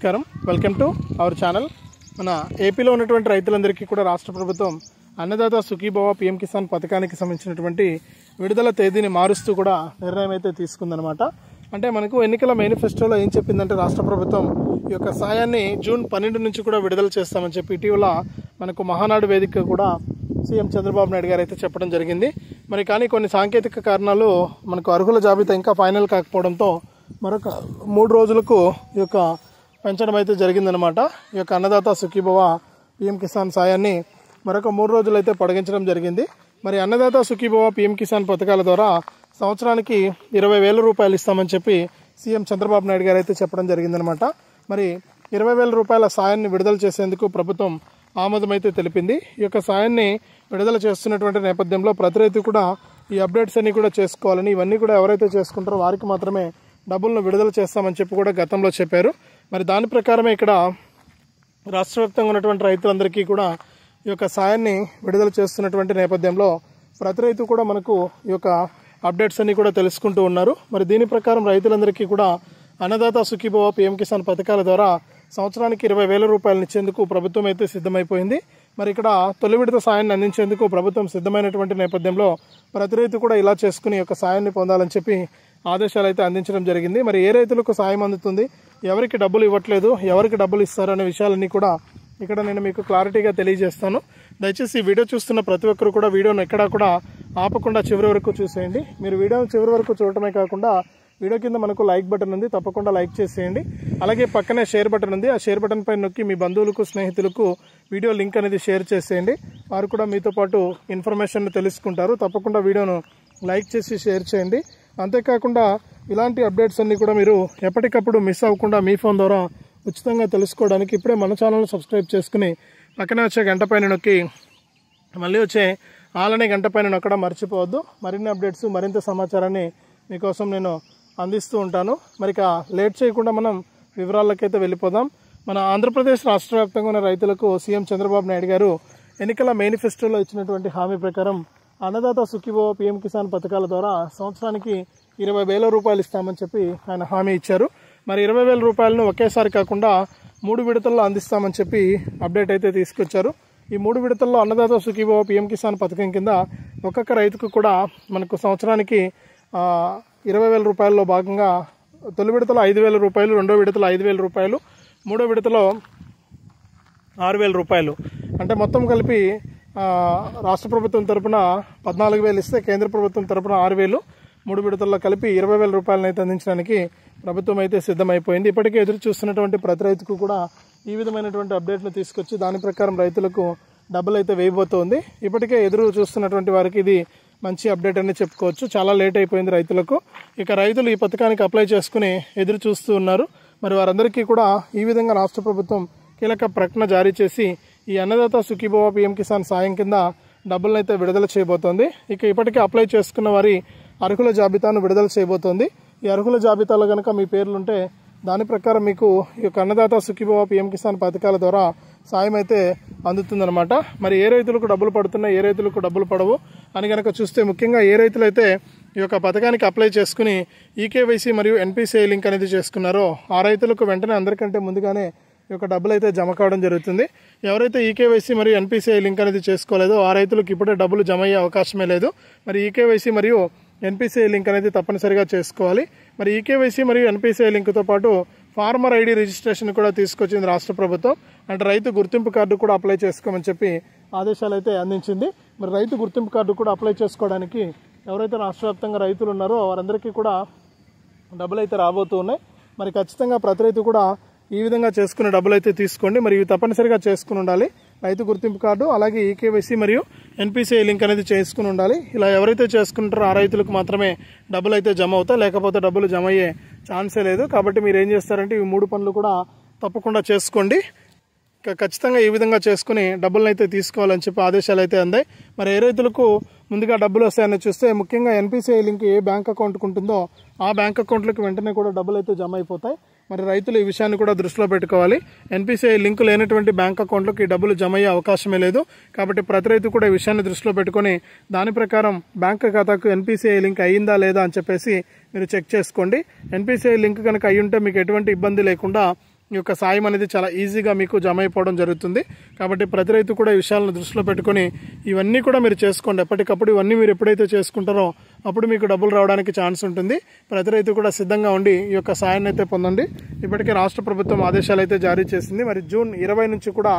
నమస్కారం, welcome to our channel. మన ఏపీలో ఉన్నటువంటి రైతులందరికీ కూడా రాష్ట్ర ప్రభుత్వం అన్నదాత సుఖీభవ పీఎం కిసాన్ పథకానికి సంబంధించినటువంటి విడుదల తేదీని మారుస్తూ కూడా నిర్ణయం అయితే తీసుకుందనమాట. అంటే మనకు ఎన్నికల మేనిఫెస్టోలో ఏం చెప్పిందంటే రాష్ట్ర ప్రభుత్వం ఈ యొక్క సాయాన్ని జూన్ 12 నుంచి కూడా విడుదల చేస్తామని చెప్పి ఇటీవల మనకు మహానాడు వేదిక కూడా సీఎం చంద్రబాబు నాయుడు గారు అయితే చెప్పడం జరిగింది. మరి కానీ కొన్ని సాంకేతిక కారణాలు మనకు అర్హుల జాబితా ఇంకా ఫైనల్ కాకపోవడంతో మరొక 3 రోజులకు ఈ యొక్క పెంచడం అయితే జరిగిందనమాట. ఈ యొక్క అన్నదాత సుఖీభవ పీఎం కిసాన్ సాయాన్ని మరొక 3 రోజులు అయితే పొడిగించడం జరిగింది. మరి అన్నదాత సుఖీభవ పీఎం కిసాన్ పథకాల ద్వారా సంవత్సరానికి 20,000 రూపాయలు ఇస్తామని చెప్పి సీఎం చంద్రబాబు నాయుడు గారు అయితే చెప్పడం జరిగిందనమాట. మరి 20,000 రూపాయల సాయాన్ని విడుదల చేసేందుకు ప్రభుత్వం ఆమోదం అయితే తెలిపింది. ఈ యొక్క సాయాన్ని విడుదల చేస్తున్నటువంటి నేపథ్యంలో ప్రతి రైతు కూడా ఈ అప్డేట్స్ అన్ని కూడా చేసుకోవాలని, ఇవన్నీ కూడా ఎవరైతే చేసుకుంటారో వారికి మాత్రమే డబ్బులను విడుదల చేస్తామని చెప్పి కూడా గతంలో చెప్పారు. మరి దాని ప్రకారమే ఇక్కడ రాష్ట్ర వ్యాప్తంగా ఉన్నటువంటి రైతులందరికీ కూడా ఈ యొక్క సాయాన్ని విడుదల చేస్తున్నటువంటి నేపథ్యంలో ప్రతి రైతు కూడా మనకు ఈ యొక్క అప్డేట్స్ అన్ని కూడా తెలుసుకుంటూ ఉన్నారు. మరి దీని ప్రకారం రైతులందరికీ కూడా అన్నదాత సుఖీభవ పీఎం కిసాన్ పథకాల ద్వారా సంవత్సరానికి 20,000 రూపాయలను ఇచ్చేందుకు ప్రభుత్వం అయితే సిద్ధమైపోయింది. మరి ఇక్కడ తొలి విడత సాయాన్ని అందించేందుకు ప్రభుత్వం సిద్ధమైనటువంటి నేపథ్యంలో ప్రతి రైతు కూడా ఇలా చేసుకుని ఈ యొక్క సాయాన్ని పొందాలని చెప్పి ఆదేశాలు అయితే అందించడం జరిగింది. మరి ఏ రైతులకు సాయం అందుతుంది, ఎవరికి డబ్బులు ఇవ్వట్లేదు, ఎవరికి డబ్బులు ఇస్తారు అనే విషయాలన్నీ కూడా ఇక్కడ నేను మీకు క్లారిటీగా తెలియజేస్తాను. దయచేసి ఈ వీడియో చూస్తున్న ప్రతి ఒక్కరు కూడా వీడియోను ఎక్కడా కూడా ఆపకుండా చివరి వరకు చూసేయండి. మీరు వీడియోను చివరి వరకు చూడటమే కాకుండా వీడియో కింద మనకు లైక్ బటన్ ఉంది, తప్పకుండా లైక్ చేసేయండి. అలాగే పక్కనే షేర్ బటన్ ఉంది, ఆ షేర్ బటన్ పైన నొక్కి మీ బంధువులకు స్నేహితులకు వీడియో లింక్ అనేది షేర్ చేసేయండి. వారు కూడా మీతో పాటు ఇన్ఫర్మేషన్ తెలుసుకుంటారు. తప్పకుండా వీడియోను లైక్ చేసి షేర్ చేయండి. అంతేకాకుండా ఇలాంటి అప్డేట్స్ అన్ని కూడా మీరు ఎప్పటికప్పుడు మిస్ అవ్వకుండా మీ ఫోన్ ద్వారా ఉచితంగా తెలుసుకోవడానికి ఇప్పుడే మన ఛానల్ సబ్స్క్రైబ్ చేసుకుని పక్కనే వచ్చే గంట పైన నొక్కి మళ్ళీ వచ్చే ఆల్ అనే గంట పైన నొక్కడం మర్చిపోవద్దు. మరిన్ని అప్డేట్స్, మరింత సమాచారాన్ని మీకోసం నేను అందిస్తూ ఉంటాను. మరి లేట్ చేయకుండా మనం వివరాలకైతే వెళ్ళిపోదాం. మన ఆంధ్రప్రదేశ్ రాష్ట్ర వ్యాప్తంగా ఉన్న రైతులకు సీఎం చంద్రబాబు నాయుడు గారు ఎన్నికల మేనిఫెస్టోలో ఇచ్చినటువంటి హామీ ప్రకారం అన్నదాత సుఖీభవ పీఎం కిసాన్ పథకాల ద్వారా సంవత్సరానికి 20,000 రూపాయలు ఇస్తామని చెప్పి ఆయన హామీ ఇచ్చారు. మరి 20,000 రూపాయలను ఒకేసారి కాకుండా 3 విడతల్లో అందిస్తామని చెప్పి అప్డేట్ అయితే తీసుకొచ్చారు. ఈ 3 విడతల్లో అన్నదాత సుఖీభవ పీఎం కిసాన్ పథకం కింద ఒక్కొక్క రైతుకు కూడా మనకు సంవత్సరానికి 20,000 రూపాయల్లో భాగంగా తొలి విడతలో 5,000 రూపాయలు, రెండో విడతలో 5,000 రూపాయలు, మూడో విడతలో 6,000 రూపాయలు, అంటే మొత్తం కలిపి రాష్ట్ర ప్రభుత్వం తరపున 14,000 ఇస్తే కేంద్ర ప్రభుత్వం తరపున 6,000, 3 విడతల్లో కలిపి 20,000 రూపాయలను అయితే అందించడానికి ప్రభుత్వం అయితే సిద్ధమైపోయింది. ఇప్పటికే ఎదురు చూస్తున్నటువంటి ప్రతి రైతుకు కూడా ఈ విధమైనటువంటి అప్డేట్ను తీసుకొచ్చి దాని ప్రకారం రైతులకు డబ్బులు అయితే వేయబోతోంది. ఇప్పటికే ఎదురు చూస్తున్నటువంటి వారికి ఇది మంచి అప్డేట్ అని చెప్పుకోవచ్చు. చాలా లేట్ అయిపోయింది రైతులకు. ఇక రైతులు ఈ పథకానికి అప్లై చేసుకుని ఎదురు చూస్తూ ఉన్నారు. మరి వారందరికీ కూడా ఈ విధంగా రాష్ట్ర ప్రభుత్వం కీలక ప్రకటన జారీ చేసి ఈ అన్నదాత సుఖీభవ పీఎం కిసాన్ సాయం కింద డబ్బులను అయితే విడుదల చేయబోతోంది. ఇక ఇప్పటికే అప్లై చేసుకున్న వారి అర్హుల జాబితాను విడుదల చేయబోతోంది. ఈ అర్హుల జాబితాలో కనుక మీ పేర్లుంటే దాని ప్రకారం మీకు ఈ యొక్క అన్నదాత సుఖీభవ పీఎం కిసాన్ పథకాల ద్వారా సాయం అయితే అందుతుందన్నమాట. మరి ఏ రైతులకు డబ్బులు పడుతున్నాయి, ఏ రైతులకు డబ్బులు పడవు అని కనుక చూస్తే ముఖ్యంగా ఏ రైతులైతే ఈ యొక్క పథకానికి అప్లై చేసుకుని ఈకేవైసీ మరియు ఎన్పిసిఐ లింక్ అనేది చేసుకున్నారో ఆ రైతులకు వెంటనే అందరికంటే ముందుగానే ఈ యొక్క డబ్బులు అయితే జమ కావడం జరుగుతుంది. ఎవరైతే ఈకేవైసీ మరియు ఎన్పిసిఐ లింక్ అనేది చేసుకోలేదో ఆ రైతులకు ఇప్పుడే డబ్బులు జమ అయ్యే అవకాశమే లేదు. మరి ఈకేవైసీ మరియు ఎన్పిసిఐ లింక్ అనేది తప్పనిసరిగా చేసుకోవాలి. మరి ఈకేవైసీ మరియు ఎన్పిసిఐ లింక్తో పాటు ఫార్మర్ ఐడి రిజిస్ట్రేషన్ కూడా తీసుకొచ్చింది రాష్ట్ర ప్రభుత్వం. అంటే రైతు గుర్తింపు కార్డు కూడా అప్లై చేసుకోమని చెప్పి ఆదేశాలు అయితే అందించింది. మరి రైతు గుర్తింపు కార్డు కూడా అప్లై చేసుకోవడానికి ఎవరైతే రాష్ట్ర వ్యాప్తంగా రైతులు ఉన్నారో వారందరికీ కూడా డబ్బులు అయితే రాబోతూ ఉన్నాయి. మరి ఖచ్చితంగా ప్రతి రైతు కూడా ఈ విధంగా చేసుకునే డబ్బులు అయితే తీసుకోండి. మరి ఇవి తప్పనిసరిగా చేసుకుని ఉండాలి. రైతు గుర్తింపు కార్డు, అలాగే ఈకేవైసీ మరియు ఎన్పిసిఐ లింక్ అనేది చేసుకుని ఉండాలి. ఇలా ఎవరైతే చేసుకుంటారో ఆ రైతులకు మాత్రమే డబ్బులు అయితే జమ అవుతాయి, లేకపోతే డబ్బులు జమ అయ్యే ఛాన్సే లేదు. కాబట్టి మీరు ఏం చేస్తారంటే ఈ 3 పనులు కూడా తప్పకుండా చేసుకోండి. ఖచ్చితంగా ఈ విధంగా చేసుకుని డబ్బులను అయితే తీసుకోవాలని చెప్పి ఆదేశాలు అయితే అందాయి. మరి ఏ రైతులకు ముందుగా డబ్బులు వస్తాయని చూస్తే ముఖ్యంగా ఎన్పిసిఐ లింక్ ఏ బ్యాంక్ అకౌంట్కి ఉంటుందో ఆ బ్యాంక్ అకౌంట్లకు వెంటనే కూడా డబ్బులు అయితే జమ అయిపోతాయి. మరి రైతులు ఈ విషయాన్ని కూడా దృష్టిలో పెట్టుకోవాలి. ఎన్పిసిఐ లింక్ లేనటువంటి బ్యాంక్ అకౌంట్లోకి డబ్బులు జమ అయ్యే అవకాశమే లేదు. కాబట్టి ప్రతి రైతు కూడా ఈ విషయాన్ని దృష్టిలో పెట్టుకొని దాని ప్రకారం బ్యాంక్ ఖాతాకు ఎన్పిసిఐ లింక్ అయ్యిందా లేదా అని చెప్పేసి మీరు చెక్ చేసుకోండి. ఎన్పిసిఐ లింక్ కనుక అయ్యి ఉంటే మీకు ఎటువంటి ఇబ్బంది లేకుండా ఈ యొక్క సాయం అనేది చాలా ఈజీగా మీకు జమ అయిపోవడం జరుగుతుంది. కాబట్టి ప్రతి రైతు కూడా ఈ విషయాలను దృష్టిలో పెట్టుకొని ఇవన్నీ కూడా మీరు చేసుకోండి. ఎప్పటికప్పుడు ఇవన్నీ మీరు ఎప్పుడైతే చేసుకుంటారో అప్పుడు మీకు డబ్బులు రావడానికి ఛాన్స్ ఉంటుంది. ప్రతి రైతు కూడా సిద్ధంగా ఉండి ఈ యొక్క సాయాన్ని అయితే పొందండి. ఇప్పటికే రాష్ట్ర ప్రభుత్వం ఆదేశాలు అయితే జారీ చేసింది. మరి జూన్ 20 నుంచి కూడా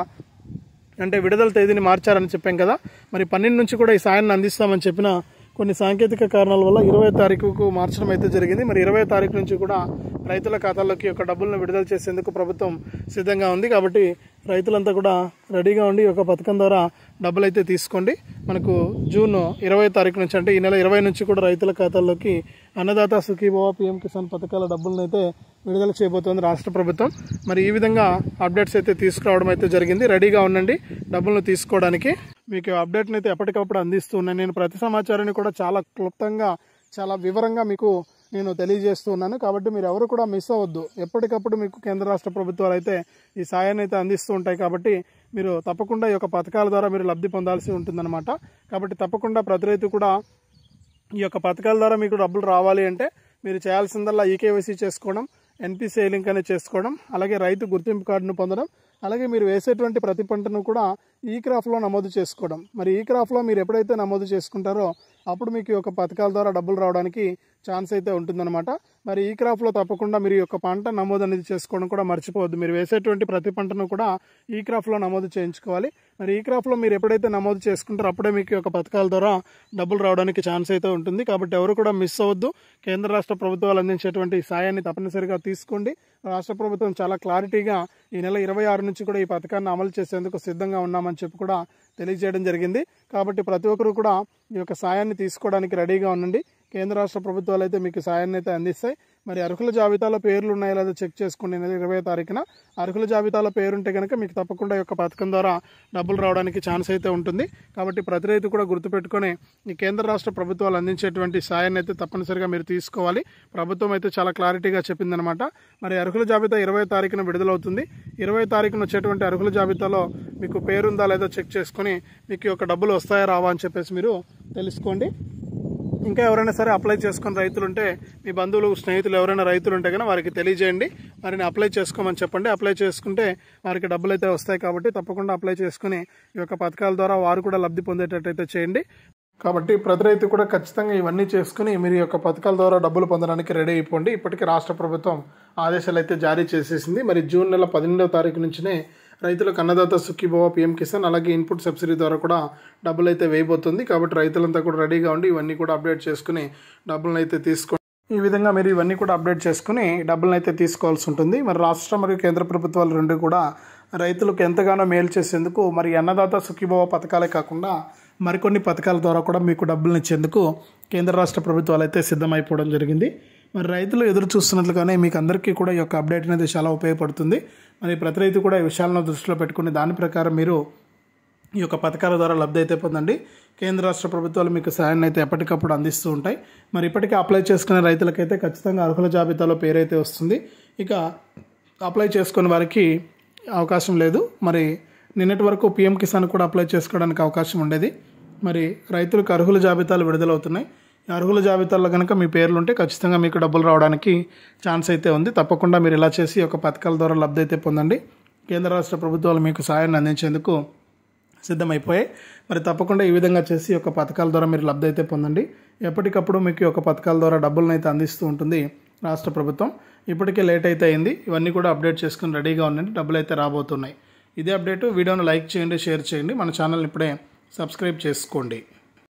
అంటే విడుదల తేదీని మార్చారని చెప్పాం కదా, మరి 12 నుంచి కూడా ఈ సాయాన్ని అందిస్తామని చెప్పిన కొన్ని సాంకేతిక కారణాల వల్ల 20వ తారీఖుకు మార్చడం అయితే జరిగింది. మరి 20వ తారీఖు నుంచి కూడా రైతుల ఖాతాల్లోకి యొక్క డబ్బులను విడుదల చేసేందుకు ప్రభుత్వం సిద్ధంగా ఉంది. కాబట్టి రైతులంతా కూడా రెడీగా ఉండి ఒక పథకం ద్వారా డబ్బులు అయితే తీసుకోండి. మనకు జూన్ 20వ తారీఖు నుంచి అంటే ఈ నెల 20 నుంచి కూడా రైతుల ఖాతాల్లోకి అన్నదాత సుఖీభవ పీఎం కిసాన్ పథకాల డబ్బులను అయితే విడుదల చేయబోతోంది రాష్ట్ర ప్రభుత్వం. మరి ఈ విధంగా అప్డేట్స్ అయితే తీసుకురావడం అయితే జరిగింది. రెడీగా ఉండండి డబ్బులను తీసుకోవడానికి. మీకు అప్డేట్ని అయితే ఎప్పటికప్పుడు అందిస్తూ ఉన్నాను. నేను ప్రతి సమాచారాన్ని కూడా చాలా క్లుప్తంగా చాలా వివరంగా మీకు నేను తెలియజేస్తూ ఉన్నాను. కాబట్టి మీరు ఎవరు కూడా మిస్ అవ్వద్దు. ఎప్పటికప్పుడు మీకు కేంద్ర రాష్ట్ర ప్రభుత్వాలు అయితే ఈ సాయాన్ని అయితే అందిస్తూ ఉంటాయి. కాబట్టి మీరు తప్పకుండా ఈ యొక్క పథకాల ద్వారా మీరు లబ్ధి పొందాల్సి ఉంటుందన్నమాట. కాబట్టి తప్పకుండా ప్రతి రైతు కూడా ఈ యొక్క పథకాల ద్వారా మీకు డబ్బులు రావాలి అంటే మీరు చేయాల్సిందల్లా ఈకేవైసీ చేసుకోవడం, ఎన్పిసిఐ లింక్ అనేది చేసుకోవడం, అలాగే రైతు గుర్తింపు కార్డును పొందడం, అలాగే మీరు వేసేటువంటి ప్రతి పంటను కూడా ఈ క్రాఫ్లో నమోదు చేసుకోవడం. మరి ఈ క్రాఫ్లో మీరు ఎప్పుడైతే నమోదు చేసుకుంటారో అప్పుడు మీకు ఒక పథకాల ద్వారా డబ్బులు రావడానికి ఛాన్స్ అయితే ఉంటుందన్నమాట. మరి ఈ క్రాఫ్లో తప్పకుండా మీరు యొక్క పంట నమోదు అనేది చేసుకోవడం కూడా మర్చిపోవద్దు. మీరు వేసేటువంటి ప్రతి పంటను కూడా ఈ క్రాఫ్లో నమోదు చేయించుకోవాలి. మరి ఈ క్రాఫ్లో మీరు ఎప్పుడైతే నమోదు చేసుకుంటారో అప్పుడే మీకు యొక్క పథకాల ద్వారా డబ్బులు రావడానికి ఛాన్స్ అయితే ఉంటుంది. కాబట్టి ఎవరు కూడా మిస్ అవ్వద్దు. కేంద్ర రాష్ట్ర ప్రభుత్వాలు అందించేటువంటి సాయాన్ని తప్పనిసరిగా తీసుకోండి. రాష్ట్ర ప్రభుత్వం చాలా క్లారిటీగా ఈ నెల 26 నుంచి కూడా ఈ పథకాన్ని అమలు చేసేందుకు సిద్ధంగా ఉన్నామని చెప్పి కూడా తెలియజేయడం జరిగింది. కాబట్టి ప్రతి ఒక్కరు కూడా ఈ యొక్క సాయాన్ని తీసుకోవడానికి రెడీగా ఉండండి. కేంద్ర రాష్ట్ర ప్రభుత్వాలు అయితే మీకు సాయాన్ని అయితే అందిస్తాయి. మరి అర్హుల జాబితాలో పేర్లు ఉన్నాయో లేదో చెక్ చేసుకోండి. నెల 20వ తారీఖున అర్హుల జాబితాలో పేరుంటే కనుక మీకు తప్పకుండా ఈ యొక్క పథకం ద్వారా డబ్బులు రావడానికి ఛాన్స్ అయితే ఉంటుంది. కాబట్టి ప్రతి రైతు కూడా గుర్తుపెట్టుకొని ఈ కేంద్ర రాష్ట్ర ప్రభుత్వాలు అందించేటువంటి సాయాన్ని అయితే తప్పనిసరిగా మీరు తీసుకోవాలి. ప్రభుత్వం అయితే చాలా క్లారిటీగా చెప్పిందనమాట. మరి అర్హుల జాబితా 20వ తారీఖున విడుదలవుతుంది. 20వ తారీఖున వచ్చేటువంటి అర్హుల జాబితాలో మీకు పేరుందా లేదో చెక్ చేసుకొని మీకు యొక్క డబ్బులు వస్తాయా రావా అని చెప్పేసి మీరు తెలుసుకోండి. ఇంకా ఎవరైనా సరే అప్లై చేసుకుని రైతులు ఉంటే మీ బంధువులు స్నేహితులు ఎవరైనా రైతులు ఉంటే కనుక వారికి తెలియజేయండి. వారిని అప్లై చేసుకోమని చెప్పండి. అప్లై చేసుకుంటే వారికి డబ్బులు అయితే వస్తాయి. కాబట్టి తప్పకుండా అప్లై చేసుకుని ఈ యొక్క పథకాల ద్వారా వారు కూడా లబ్ధి పొందేటట్టయితే చేయండి. కాబట్టి ప్రతి రైతు కూడా ఖచ్చితంగా ఇవన్నీ చేసుకుని మీరు ఈ యొక్క పథకాల ద్వారా డబ్బులు పొందడానికి రెడీ అయిపోండి. ఇప్పటికీ రాష్ట్ర ప్రభుత్వం ఆదేశాలు అయితే జారీ చేసేసింది. మరి జూన్ నెల 12వ తారీఖు నుంచినే రైతులకు అన్నదాత సుఖీభవ పీఎం కిసాన్ అలాగే ఇన్పుట్ సబ్సిడీ ద్వారా కూడా డబ్బులు అయితే వేయబోతుంది. కాబట్టి రైతులంతా కూడా రెడీగా ఉండి ఇవన్నీ కూడా అప్డేట్ చేసుకుని డబ్బులను అయితే తీసుకోండి. ఈ విధంగా మీరు ఇవన్నీ కూడా అప్డేట్ చేసుకుని డబ్బులను అయితే తీసుకోవాల్సి ఉంటుంది. మరి రాష్ట్ర మరియు కేంద్ర ప్రభుత్వాలు రెండు కూడా రైతులకు ఎంతగానో మేలు చేసేందుకు మరి అన్నదాత సుఖీభవ పథకాలే కాకుండా మరికొన్ని పథకాల ద్వారా కూడా మీకు డబ్బులను ఇచ్చేందుకు కేంద్ర రాష్ట్ర ప్రభుత్వాలు అయితే సిద్ధమైపోవడం జరిగింది. మరి రైతులు ఎదురు చూస్తున్నట్లుగానే మీకు అందరికీ కూడా ఈ యొక్క అప్డేట్ అనేది చాలా ఉపయోగపడుతుంది. మరి ప్రతి రైతు కూడా ఈ విషయాలను దృష్టిలో పెట్టుకుని దాని ప్రకారం మీరు ఈ యొక్క పథకాల ద్వారా లబ్ధి అయితే పొందండి. కేంద్ర రాష్ట్ర ప్రభుత్వాలు మీకు సాయాన్ని అయితే ఎప్పటికప్పుడు అందిస్తూ ఉంటాయి. మరి ఇప్పటికే అప్లై చేసుకునే రైతులకైతే ఖచ్చితంగా అర్హుల జాబితాలో పేరైతే వస్తుంది. ఇక అప్లై చేసుకునే వారికి అవకాశం లేదు. మరి నిన్నటి వరకు పీఎం కిసాన్ కూడా అప్లై చేసుకోవడానికి అవకాశం ఉండేది. మరి రైతులకు అర్హుల జాబితాలు విడుదలవుతున్నాయి. అర్హుల జాబితాలో కనుక మీ పేర్లు ఉంటే ఖచ్చితంగా మీకు డబ్బులు రావడానికి ఛాన్స్ అయితే ఉంది. తప్పకుండా మీరు ఇలా చేసి ఒక పథకాల ద్వారా లబ్ధి అయితే పొందండి. కేంద్ర రాష్ట్ర ప్రభుత్వాలు మీకు సాయాన్ని అందించేందుకు సిద్ధమైపోయాయి. మరి తప్పకుండా ఈ విధంగా చేసి ఒక పథకాల ద్వారా మీరు లబ్ధి అయితే పొందండి. ఎప్పటికప్పుడు మీకు ఒక పథకాల ద్వారా డబ్బులను అయితే అందిస్తూ ఉంటుంది రాష్ట్ర ప్రభుత్వం. ఇప్పటికే లేట్ అయితే అయింది. ఇవన్నీ కూడా అప్డేట్ చేసుకుని రెడీగా ఉండండి. డబ్బులు అయితే రాబోతున్నాయి. ఇదే అప్డేట్. వీడియోను లైక్ చేయండి, షేర్ చేయండి. మన ఛానల్ని ఇప్పుడే సబ్స్క్రైబ్ చేసుకోండి.